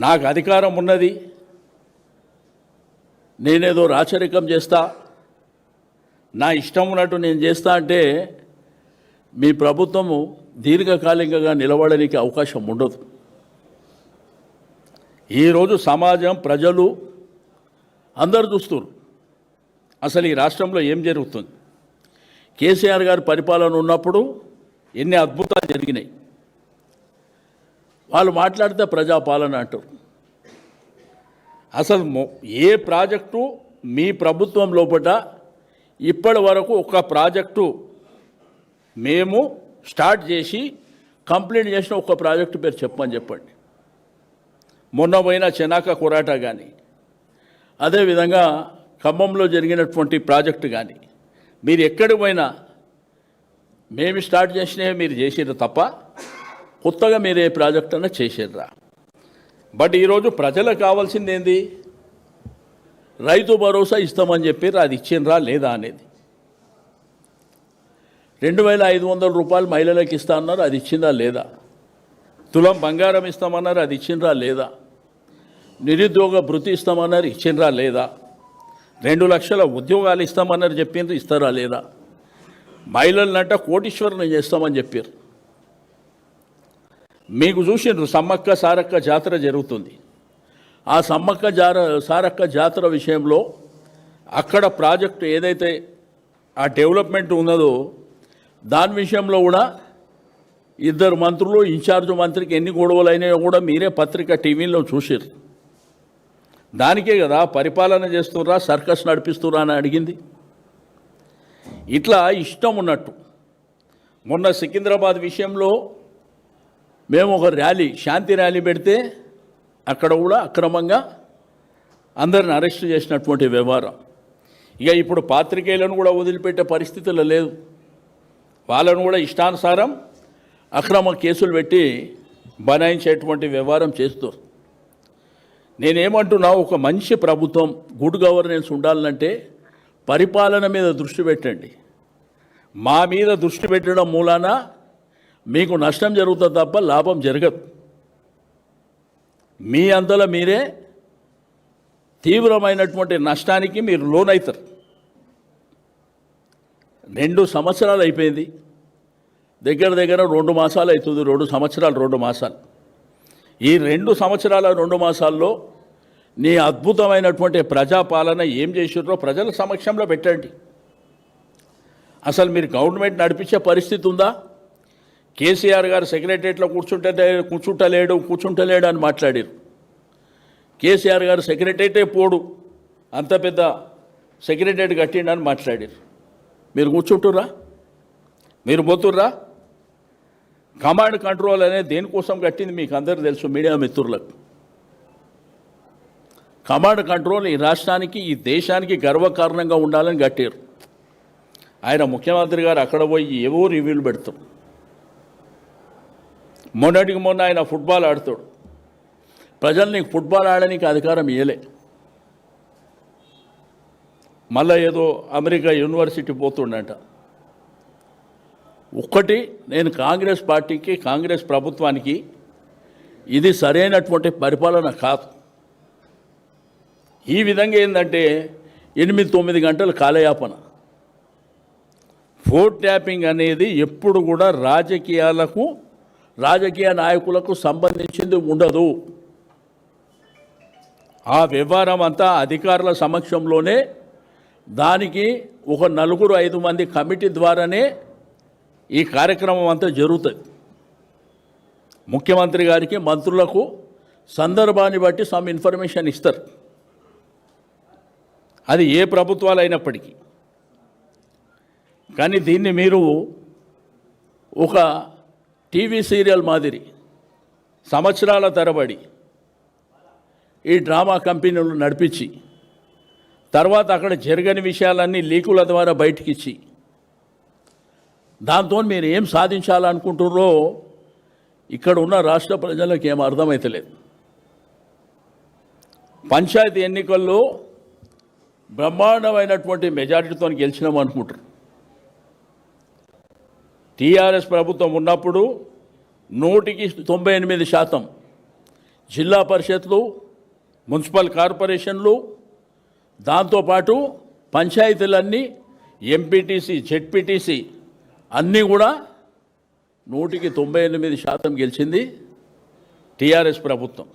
నాకు అధికారం ఉన్నది, నేనేదో రాచరికం చేస్తా, నా ఇష్టం ఉన్నట్టు నేను చేస్తా అంటే మీ ప్రభుత్వము దీర్ఘకాలికంగా నిలబడడానికి అవకాశం ఉండదు. ఈరోజు సమాజం, ప్రజలు అందరు చూస్తున్నారు అసలు ఈ రాష్ట్రంలో ఏం జరుగుతుంది. కేసీఆర్ గారి పరిపాలన ఉన్నప్పుడు ఎన్ని అద్భుతాలు జరిగినాయి. వాళ్ళు మాట్లాడితే ప్రజాపాలన అంటారు. అసలు ఏ ప్రాజెక్టు మీ ప్రభుత్వం లోపల ఇప్పటి వరకు ఒక ప్రాజెక్టు మేము స్టార్ట్ చేసి కంప్లీట్ చేసిన ఒక ప్రాజెక్టు పేరు చెప్పండి. మొన్న పోయిన చెనాక కొరాటా కానీ, అదేవిధంగా ఖమ్మంలో జరిగినటువంటి ప్రాజెక్టు కానీ, మీరు ఎక్కడికి పోయినా మేము స్టార్ట్ చేసినవి మీరు చేసిర్రు తప్ప కొత్తగా మీరు ఏ ప్రాజెక్ట్ అన్నా చేసిర్రా. బట్ ఈరోజు ప్రజలకు కావాల్సింది ఏంది? రైతు భరోసా ఇస్తామని చెప్పారు, అది ఇచ్చిండ్రా లేదా అనేది. 2500 రూపాయలు మహిళలకు ఇస్తా అన్నారు, అది ఇచ్చిందా లేదా? తులం బంగారం ఇస్తామన్నారు, అది ఇచ్చిండ్రా లేదా? నిరుద్యోగ భృతి ఇస్తామన్నారు, ఇచ్చిండ్రా లేదా? 2 లక్షల ఉద్యోగాలు ఇస్తామన్నారు, చెప్పిండ్రు, ఇస్తారా లేదా? మహిళలనంట కోటీశ్వరుని చేస్తామని చెప్పారు. మీకు చూసిండ్రు సమ్మక్క సారక్క జాతర జరుగుతుంది. ఆ సమ్మక్క సారక్క జాతర విషయంలో అక్కడ ప్రాజెక్టు ఏదైతే ఆ డెవలప్మెంట్ ఉన్నదో దాని విషయంలో కూడా 2 మంత్రులు, ఇన్ఛార్జ్ మంత్రికి ఎన్ని గొడవలు అయినాయో కూడా మీరే పత్రిక టీవీలో చూసారు. దానికే కదా పరిపాలన చేస్తుర్రా, సర్కస్ నడిపిస్తుర్రా అని అడిగింది. ఇట్లా ఇష్టం ఉన్నట్టు మొన్న సికింద్రాబాద్ విషయంలో మేము ఒక ర్యాలీ, శాంతి ర్యాలీ పెడితే అక్కడ కూడా అక్రమంగా అందరిని అరెస్ట్ చేసినటువంటి వ్యవహారం. ఇక ఇప్పుడు పాత్రికేయులను కూడా వదిలిపెట్టే పరిస్థితుల్లో లేదు. వాళ్ళను కూడా ఇష్టానుసారం అక్రమ కేసులు పెట్టి బనాయించేటువంటి వ్యవహారం చేస్తారు. నేనేమంటున్నా, ఒక మంచి ప్రభుత్వం, గుడ్ గవర్నెన్స్ ఉండాలంటే పరిపాలన మీద దృష్టి పెట్టండి. మా మీద దృష్టి పెట్టడం మూలాన మీకు నష్టం జరుగుతుంది తప్ప లాభం జరగదు. మీ అంతలో మీరే తీవ్రమైనటువంటి నష్టానికి మీరు లోనవుతారు. 2 సంవత్సరాలు అయిపోయింది, దగ్గర 2 మాసాలు అవుతుంది. 2 సంవత్సరాలు 2 మాసాలు. ఈ 2 సంవత్సరాల 2 మాసాల్లో నీ అద్భుతమైనటువంటి ప్రజాపాలన ఏం చేసిర్రో ప్రజల సమక్షంలో పెట్టండి. అసలు మీరు గవర్నమెంట్ నడిపించే పరిస్థితి ఉందా? కేసీఆర్ గారు సెక్రటరియట్లో కూర్చుంటలేడు అని మాట్లాడారు. కేసీఆర్ గారు సెక్రటరియటే పోడు, అంత పెద్ద సెక్రటరియట్ కట్టిండని మాట్లాడారు. మీరు కూర్చుంటుర్రా? మీరు పోతుర్రా? కమాండ్ కంట్రోల్ అనేది దేనికోసం కట్టింది మీకు అందరికీ తెలుసు, మీడియా మిత్రులకు. కమాండ్ కంట్రోల్ ఈ రాష్ట్రానికి, ఈ దేశానికి గర్వకారణంగా ఉండాలని కట్టారు. ఆయన ముఖ్యమంత్రి గారు అక్కడ పోయి ఏవో రివ్యూలు పెడతారు. మొన్నటికి మొన్న ఆయన ఫుట్బాల్ ఆడుతాడు. ప్రజల్ని ఫుట్బాల్ ఆడడానికి అధికారం ఇవ్వలే. మళ్ళీ ఏదో అమెరికా యూనివర్సిటీ పోతుండట. ఒక్కటి, నేను కాంగ్రెస్ పార్టీకి, కాంగ్రెస్ ప్రభుత్వానికి ఇది సరైనటువంటి పరిపాలన కాదు. ఈ విధంగా ఏంటంటే 8-9 గంటల కాలయాపన. ఫోన్ ట్యాపింగ్ అనేది ఎప్పుడు కూడా రాజకీయ నాయకులకు సంబంధించింది ఉండదు. ఆ వ్యవహారం అంతా అధికారుల సమక్షంలోనే, దానికి ఒక 4-5 మంది కమిటీ ద్వారానే ఈ కార్యక్రమం అంతా జరుగుతుంది. ముఖ్యమంత్రి గారికి, మంత్రులకు సందర్భాన్ని బట్టి సమ్ ఇన్ఫర్మేషన్ ఇస్తారు. అది ఏ ప్రభుత్వాలు అయినప్పటికీ. కానీ దీన్ని మీరు ఒక టీవీ సీరియల్ మాదిరి సంవత్సరాల తరబడి ఈ డ్రామా కంపెనీలు నడిపించి తర్వాత అక్కడ జరగని విషయాలన్నీ లీకుల ద్వారా బయటికిచ్చి దాంతో మీరు ఏం సాధించాలనుకుంటున్నారో ఇక్కడ ఉన్న రాష్ట్ర ప్రజలకు ఏం అర్థమైతలేదు. పంచాయతీ ఎన్నికల్లో బ్రహ్మాండమైనటువంటి మెజారిటీతో గెలిచినాం అనుకుంటారు. టీఆర్ఎస్ ప్రభుత్వం ఉన్నప్పుడు 100కి 98% జిల్లా పరిషత్లు, మున్సిపల్ కార్పొరేషన్లు, దాంతోపాటు పంచాయతీలన్నీ ఎంపీటీసీ, జెడ్పీటీసీ అన్నీ కూడా 100కి 98% గెలిచింది టీఆర్ఎస్ ప్రభుత్వం.